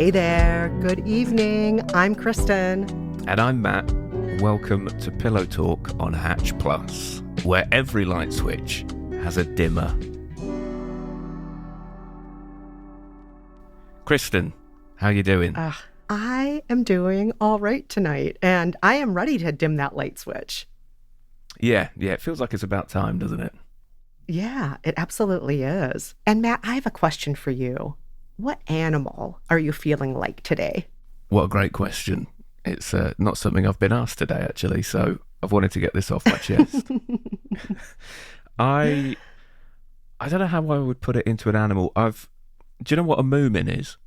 Hey there, good evening. I'm Kristen. And I'm Matt. Welcome to Pillow Talk on Hatch Plus, where every light switch has a dimmer. Kristen, how you doing? I am doing all right tonight, and I am ready to dim that light switch. Yeah, it feels like it's about time, doesn't it? Yeah, it absolutely is. And Matt, I have a question for you. What animal are you feeling like today? What a great question. It's not something I've been asked today, actually, so I've wanted to get this off my chest. I don't know how I would put it into an animal. Do you know what a moomin is?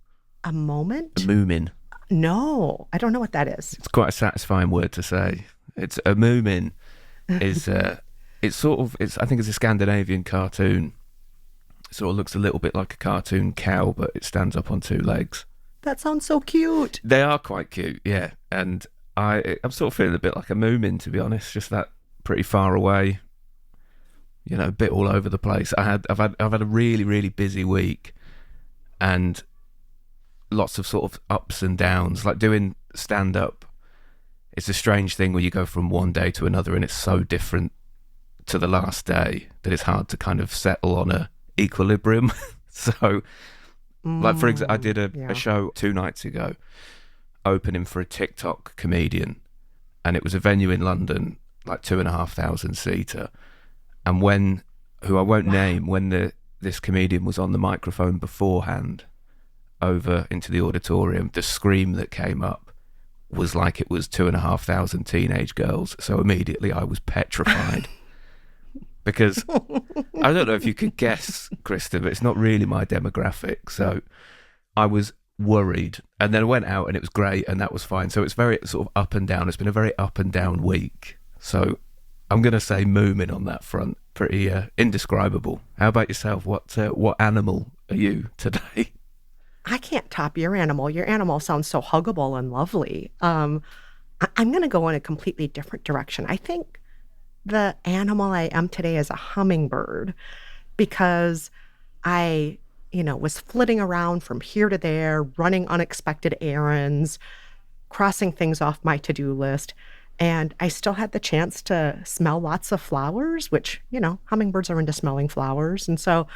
A moment? A moomin. No, I don't know what that is. It's quite a satisfying word to say. It's a moomin is I think it's a Scandinavian cartoon. It sort of looks a little bit like a cartoon cow, but it stands up on two legs. That sounds so cute. They are quite cute, yeah. And I'm sort of feeling a bit like a moomin, to be honest. Just that pretty far away, a bit all over the place. I've had a really, really busy week, and lots of sort of ups and downs. Like doing stand up, it's a strange thing where you go from one day to another, and it's so different to the last day that it's hard to kind of settle on a equilibrium. So, like for example, I did a show 2 nights ago, opening for a TikTok comedian, and it was a venue in London, like 2,500 seater. And who I won't name, when this comedian was on the microphone beforehand, over into the auditorium, the scream that came up was like it was 2,500 teenage girls. So immediately I was petrified. Because I don't know if you could guess, Kristen, but it's not really my demographic. So I was worried. And then I went out and it was great and that was fine. So it's very sort of up and down. It's been a very up and down week. So I'm going to say Moomin on that front. Pretty indescribable. How about yourself? What animal are you today? I can't top your animal. Your animal sounds so huggable and lovely. I'm going to go in a completely different direction. I think the animal I am today is a hummingbird, because I, was flitting around from here to there, running unexpected errands, crossing things off my to-do list. And I still had the chance to smell lots of flowers, which, hummingbirds are into smelling flowers. And so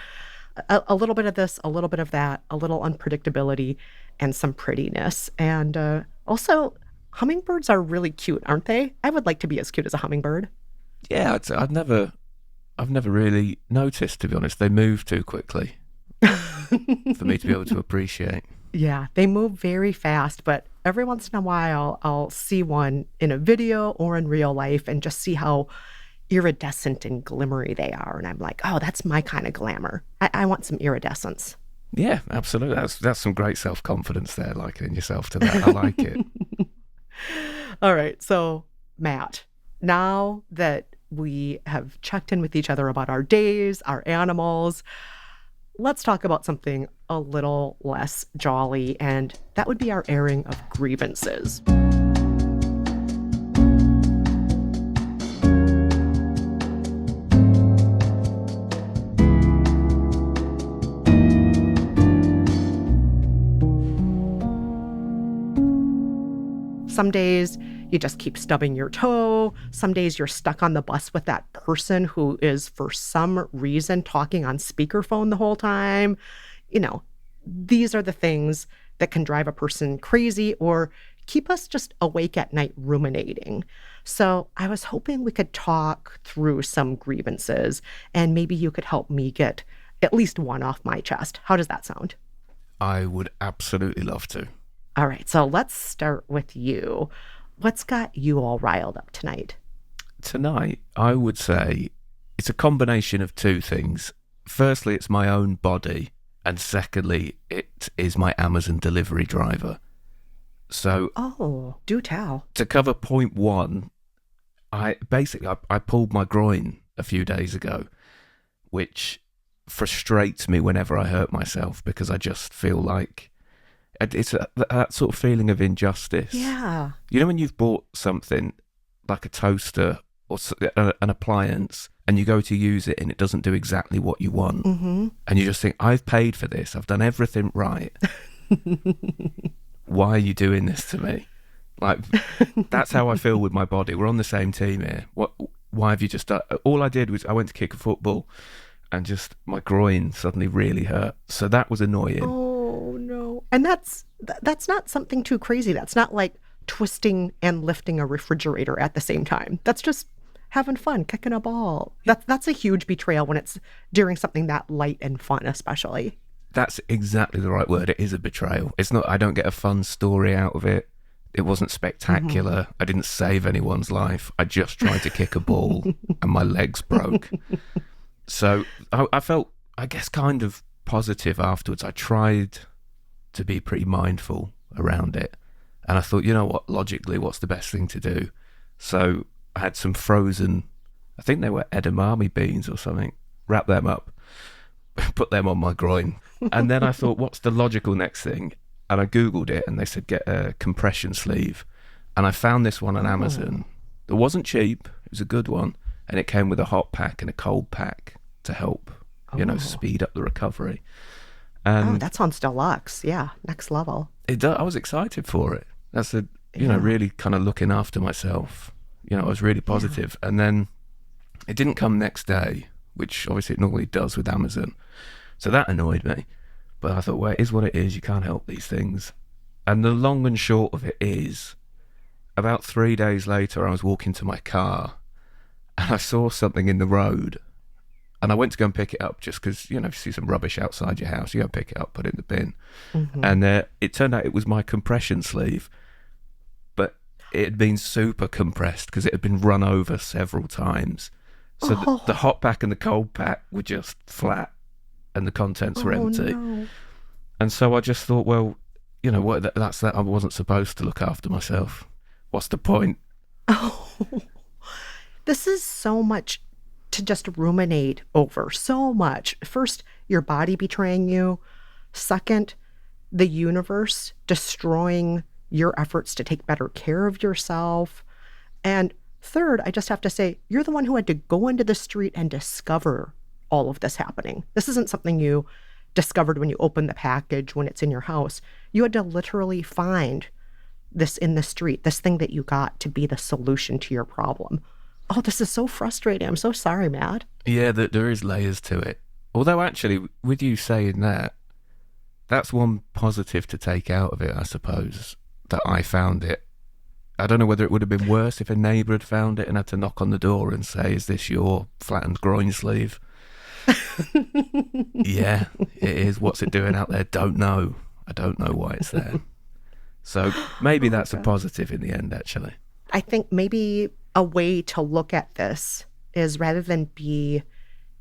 a little bit of this, a little bit of that, a little unpredictability, and some prettiness. And also, hummingbirds are really cute, aren't they? I would like to be as cute as a hummingbird. Yeah, I've never really noticed, to be honest. They move too quickly for me to be able to appreciate. Yeah, they move very fast, but every once in a while I'll see one in a video or in real life and just see how iridescent and glimmery they are. And I'm like, oh, that's my kind of glamour. I want some iridescence. Yeah, absolutely. That's some great self-confidence there, likening yourself to that. I like it. All right. So, Matt, now that we have checked in with each other about our days, our animals, let's talk about something a little less jolly, and that would be our airing of grievances. Some days you just keep stubbing your toe. Some days you're stuck on the bus with that person who is, for some reason, talking on speakerphone the whole time. These are the things that can drive a person crazy or keep us just awake at night ruminating. So I was hoping we could talk through some grievances, and maybe you could help me get at least one off my chest. How does that sound? I would absolutely love to. All right, so let's start with you. What's got you all riled up tonight? Tonight, I would say it's a combination of two things. Firstly, it's my own body, and secondly, it is my Amazon delivery driver. So, do tell. To cover point one, I pulled my groin a few days ago, which frustrates me whenever I hurt myself, because I just feel like it's that sort of feeling of injustice. Yeah. When you've bought something like a toaster or an appliance, and you go to use it and it doesn't do exactly what you want, and you just think, I've paid for this, I've done everything right, Why are you doing this to me? Like, that's how I feel with my body. We're on the same team here. What? Why have you just done? All I did was I went to kick a football, and just my groin suddenly really hurt. So that was annoying. Oh no. And that's not something too crazy. That's not like twisting and lifting a refrigerator at the same time. That's just having fun, kicking a ball. That's a huge betrayal when it's during something that light and fun, especially. That's exactly the right word. It is a betrayal. It's not. I don't get a fun story out of it. It wasn't spectacular. I didn't save anyone's life. I just tried to kick a ball, and my legs broke. So I felt, I guess, kind of positive afterwards. I tried to be pretty mindful around it. And I thought, you know what, logically, what's the best thing to do? So I had some frozen, I think they were edamame beans or something, wrap them up, put them on my groin. And then I thought, what's the logical next thing? And I Googled it and they said, get a compression sleeve. And I found this one on Amazon. It wasn't cheap, it was a good one. And it came with a hot pack and a cold pack to help, speed up the recovery. Oh, And that sounds deluxe. Yeah, next level. I was excited for it. That's really kind of looking after myself. I was really positive. And then it didn't come next day, which obviously it normally does with Amazon. So that annoyed me. But I thought, well, it is what it is. You can't help these things. And the long and short of it is, about 3 days later, I was walking to my car and I saw something in the road. And I went to go and pick it up just because, if you see some rubbish outside your house, you go pick it up, put it in the bin. And it turned out it was my compression sleeve, but it had been super compressed because it had been run over several times. So the hot pack and the cold pack were just flat and the contents were empty. No. And so I just thought, well, you know what, that's that. I wasn't supposed to look after myself. What's the point? Oh, this is so much to just ruminate over. So much. First, your body betraying you. Second, the universe destroying your efforts to take better care of yourself. And third, I just have to say, you're the one who had to go into the street and discover all of this happening. This isn't something you discovered when you opened the package, when it's in your house. You had to literally find this in the street, this thing that you got to be the solution to your problem. Oh, this is so frustrating. I'm so sorry, Matt. Yeah, there is layers to it. Although actually, with you saying that, that's one positive to take out of it, I suppose, that I found it. I don't know whether it would have been worse if a neighbour had found it and had to knock on the door and say, is this your flattened groin sleeve? Yeah, it is. What's it doing out there? Don't know. I don't know why it's there. So maybe that's a positive in the end, actually. I think maybe a way to look at this is rather than be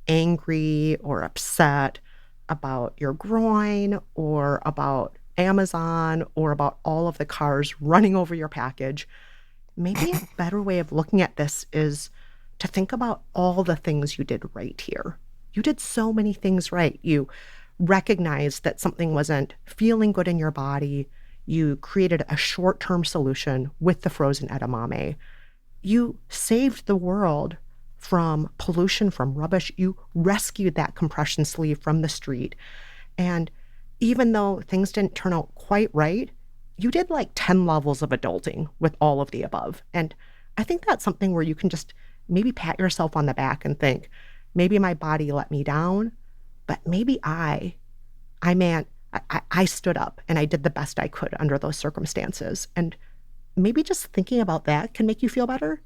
angry or upset about your groin or about Amazon or about all of the cars running over your package, maybe a better way of looking at this is to think about all the things you did right here. You did so many things right. You recognized that something wasn't feeling good in your body. You created a short-term solution with the frozen edamame. You saved the world from pollution, from rubbish. You rescued that compression sleeve from the street. And even though things didn't turn out quite right, you did like 10 levels of adulting with all of the above. And I think that's something where you can just maybe pat yourself on the back and think, maybe my body let me down, but maybe I stood up and I did the best I could under those circumstances. And maybe just thinking about that can make you feel better.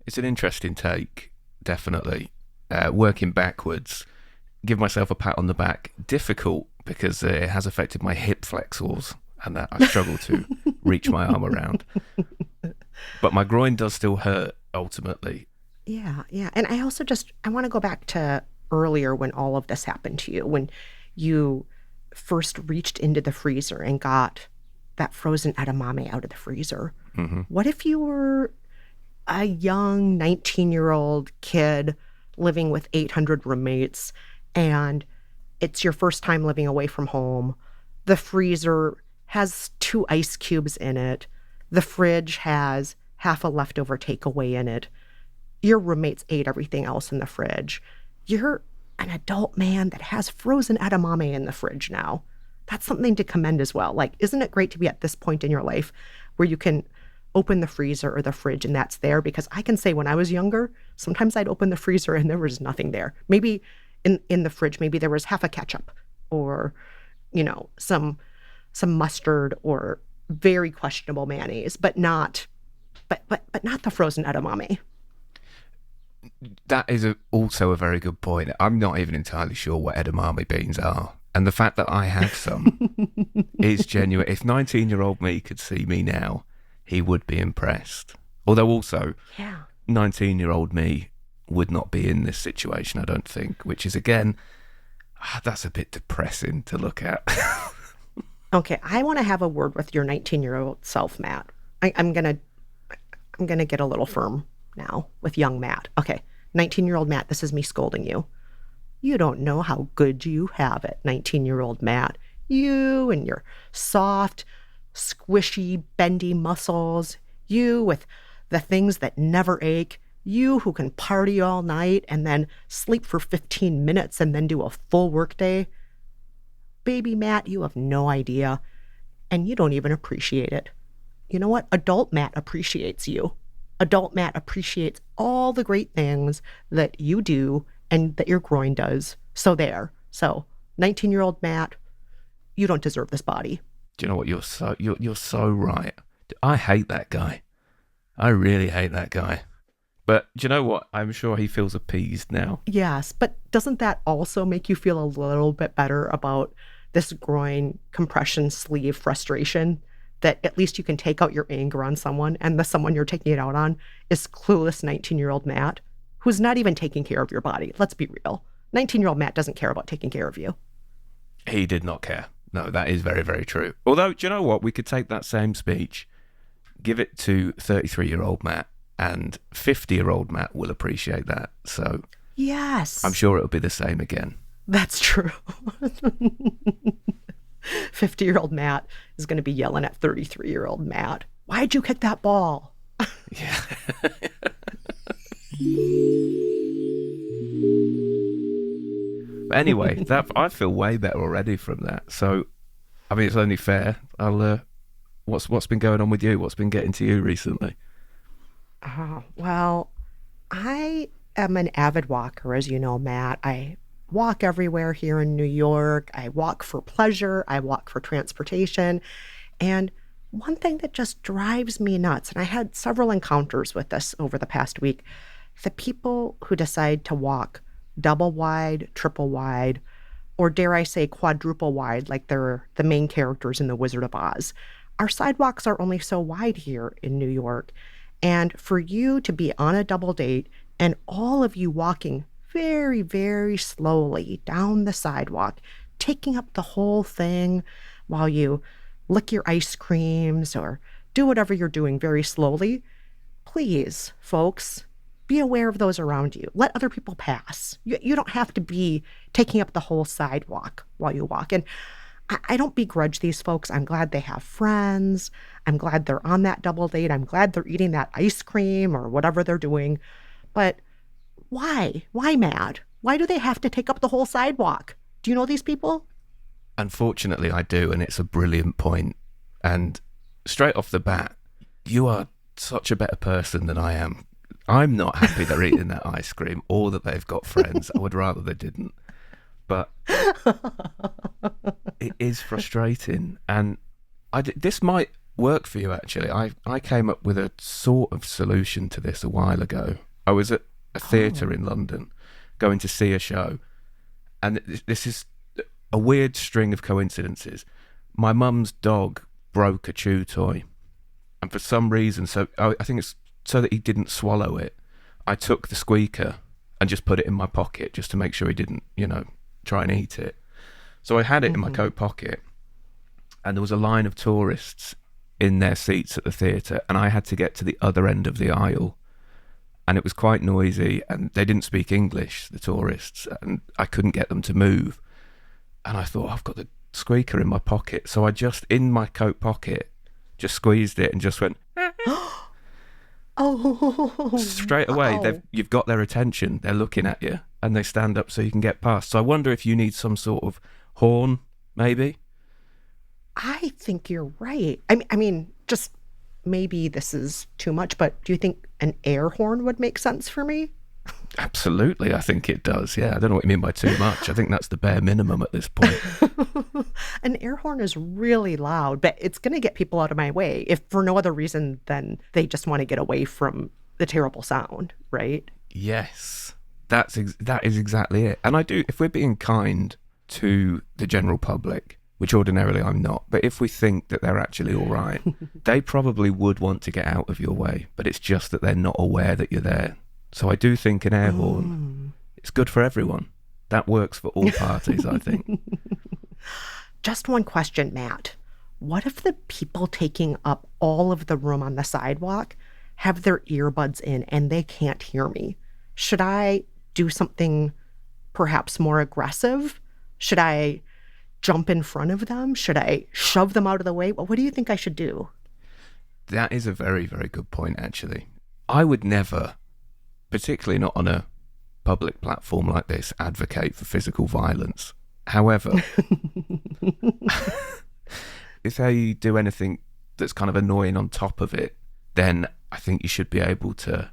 It's an interesting take, definitely. Working backwards, give myself a pat on the back. Difficult because it has affected my hip flexors and that I struggle to reach my arm around. But my groin does still hurt, ultimately. Yeah, yeah. And I also I want to go back to earlier when all of this happened to you, when you first reached into the freezer and got that frozen edamame out of the freezer. What if you were a young 19-year-old kid living with 800 roommates and it's your first time living away from home? The freezer has 2 ice cubes in it. The fridge has half a leftover takeaway in it. Your roommates ate everything else in the fridge. You're an adult man that has frozen edamame in the fridge now. that's something to commend as well. Like, isn't it great to be at this point in your life where you can open the freezer or the fridge and that's there? Because I can say when I was younger, sometimes I'd open the freezer and there was nothing there. Maybe in the fridge, maybe there was half a ketchup or, some mustard or very questionable mayonnaise, but not but not the frozen edamame. That is also a very good point. I'm not even entirely sure what edamame beans are. And the fact that I have some is genuine. If 19-year-old me could see me now, he would be impressed. Although also, Yeah. 19-year-old me would not be in this situation, I don't think, which is, again, that's a bit depressing to look at. Okay, I want to have a word with your 19-year-old self, Matt. I'm gonna get a little firm now with young Matt. Okay, 19-year-old Matt, this is me scolding you. You don't know how good you have it, 19-year-old Matt. You and your soft, squishy, bendy muscles. You with the things that never ache. You who can party all night and then sleep for 15 minutes and then do a full workday. Baby Matt, you have no idea, and you don't even appreciate it. You know what? Adult Matt appreciates you. Adult Matt appreciates all the great things that you do and that your groin does. So there. So, 19-year-old Matt, you don't deserve this body. Do you know what? You're so right. I hate that guy. I really hate that guy. But do you know what? I'm sure he feels appeased now. Yes, but doesn't that also make you feel a little bit better about this groin compression sleeve frustration? That at least you can take out your anger on someone, and the someone you're taking it out on is clueless 19-year-old Matt, who's not even taking care of your body. Let's be real. 19-year-old Matt doesn't care about taking care of you. He did not care. No, that is very, very true. Although, do you know what? We could take that same speech, give it to 33-year-old Matt, and 50-year-old Matt will appreciate that. So Yes. I'm sure it'll be the same again. That's true. 50-year-old Matt is going to be yelling at 33-year-old Matt. Why'd you kick that ball? Yeah. But anyway, that I feel way better already from that. So, I mean, it's only fair. What's been going on with you? What's been getting to you recently? Oh, well, I am an avid walker, as you know, Matt. I walk everywhere here in New York. I walk for pleasure. I walk for transportation. And one thing that just drives me nuts, and I had several encounters with this over the past week, the people who decide to walk double wide, triple wide, or dare I say quadruple wide, like they're the main characters in The Wizard of Oz. Our sidewalks are only so wide here in New York. And for you to be on a double date and all of you walking very, very slowly down the sidewalk, taking up the whole thing while you lick your ice creams or do whatever you're doing very slowly, please, folks, be aware of those around you. Let other people pass. You don't have to be taking up the whole sidewalk while you walk. And I don't begrudge these folks. I'm glad they have friends. I'm glad they're on that double date. I'm glad they're eating that ice cream or whatever they're doing. But why? Why mad? Why do they have to take up the whole sidewalk? Do you know these people? Unfortunately, I do, and it's a brilliant point. And straight off the bat, you are such a better person than I am. I'm not happy they're eating that ice cream or that they've got friends. I would rather they didn't. But it is frustrating. And this might work for you, actually. I came up with a sort of solution to this a while ago. I was at a theatre in London going to see a show. And this is a weird string of coincidences. My mum's dog broke a chew toy. And for some reason, I think it's so that he didn't swallow it, I took the squeaker and just put it in my pocket just to make sure he didn't, try and eat it. So I had it in my coat pocket, and there was a line of tourists in their seats at the theatre, and I had to get to the other end of the aisle. And it was quite noisy, and they didn't speak English, the tourists, and I couldn't get them to move. And I thought, I've got the squeaker in my pocket. So I just, in my coat pocket, just squeezed it and just went, Oh, straight away. oh. You've got their attention. They're looking at you, and they stand up so you can get past. So I wonder if you need some sort of horn, maybe. I think you're right. I mean, just maybe this is too much, but do you think an air horn would make sense for me? Absolutely, I think it does. Yeah, I don't know what you mean by too much. I think that's the bare minimum at this point. An air horn is really loud, but it's going to get people out of my way if for no other reason than they just want to get away from the terrible sound, right? Yes, that is exactly it. And I do, if we're being kind to the general public, which ordinarily I'm not, but if we think that they're actually all right, they probably would want to get out of your way, but it's just that they're not aware that you're there. So I do think an air horn, it's good for everyone. That works for all parties, I think. Just one question, Matt. What if the people taking up all of the room on the sidewalk have their earbuds in and they can't hear me? Should I do something perhaps more aggressive? Should I jump in front of them? Should I shove them out of the way? What do you think I should do? That is a very, very good point, actually. I would never, particularly not on a public platform like this, advocate for physical violence. However, if they do anything that's kind of annoying on top of it, then I think you should be able to,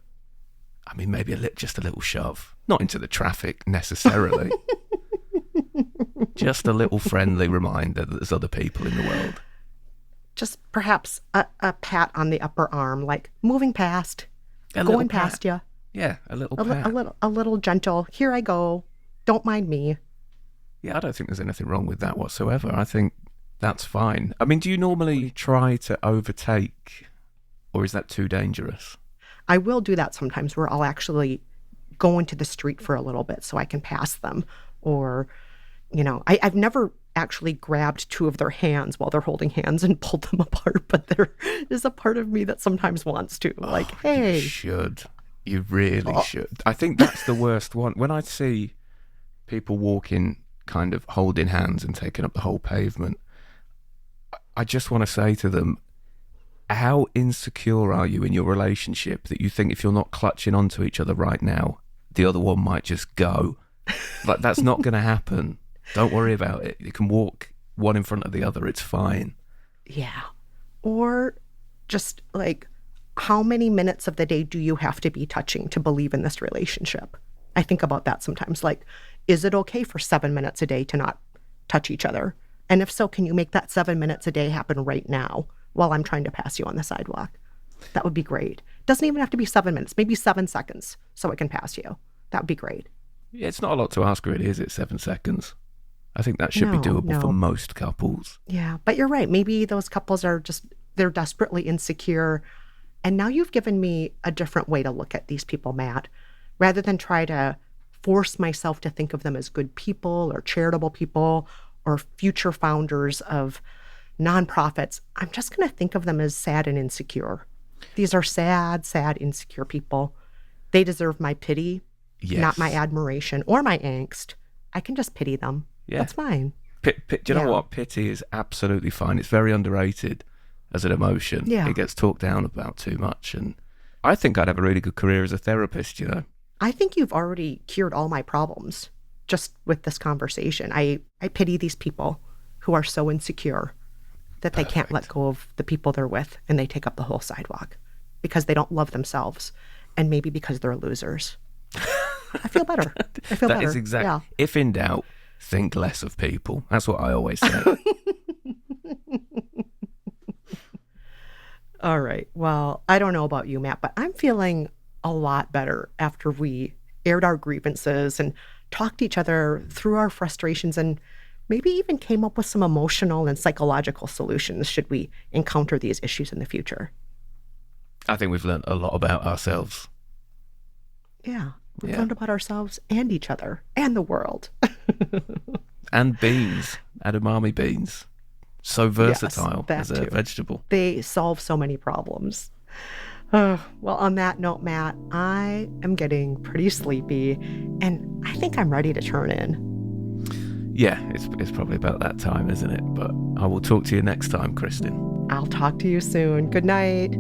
I mean, maybe just a little shove. Not into the traffic necessarily. Just a little friendly reminder that there's other people in the world. Just perhaps a pat on the upper arm, like moving past, A little going pat. past you. Yeah, a little pat. A little gentle. Here I go. Don't mind me. Yeah, I don't think there's anything wrong with that whatsoever. I think that's fine. I mean, do you normally try to overtake, or is that too dangerous? I will do that sometimes where I'll actually go into the street for a little bit so I can pass them. Or, I've never actually grabbed two of their hands while they're holding hands and pulled them apart, but there is a part of me that sometimes wants to. Like, hey. You should. You really should. I think that's the worst one. When I see people walking kind of holding hands and taking up the whole pavement, I just want to say to them, how insecure are you in your relationship that you think if you're not clutching onto each other right now, the other one might just go? Like, that's not going to happen. Don't worry about it. You can walk one in front of the other. It's fine. Yeah. Or just like, how many minutes of the day do you have to be touching to believe in this relationship? I think about that sometimes. Like, is it okay for 7 minutes a day to not touch each other? And if so, can you make that 7 minutes a day happen right now while I'm trying to pass you on the sidewalk? That would be great. Doesn't even have to be 7 minutes, maybe 7 seconds so it can pass you. That would be great. Yeah, it's not a lot to ask really, is it? 7 seconds. I think that should be doable for most couples. Yeah, but you're right. Maybe those couples are they're desperately insecure. And now you've given me a different way to look at these people, Matt. Rather than try to force myself to think of them as good people or charitable people or future founders of nonprofits, I'm just going to think of them as sad and insecure. These are sad, sad, insecure people. They deserve my pity, not my admiration or my angst. I can just pity them. Yeah. That's fine. Do you know what? Pity is absolutely fine. It's very underrated as an emotion. Yeah. It gets talked down about too much. And I think I'd have a really good career as a therapist, I think you've already cured all my problems just with this conversation. I pity these people who are so insecure that they can't let go of the people they're with and they take up the whole sidewalk because they don't love themselves and maybe because they're losers. I feel better. That is exactly. Yeah. If in doubt, think less of people. That's what I always say. All right. Well, I don't know about you, Matt, but I'm feeling a lot better after we aired our grievances and talked to each other through our frustrations and maybe even came up with some emotional and psychological solutions should we encounter these issues in the future. I think we've learned a lot about ourselves. Yeah. We've learned about ourselves and each other and the world. And beans, edamame beans. So versatile as a vegetable. They solve so many problems. Well, on that note, Matt, I am getting pretty sleepy and I think I'm ready to turn in. Yeah, it's probably about that time, isn't it? But I will talk to you next time, Kristen. I'll talk to you soon. Good night.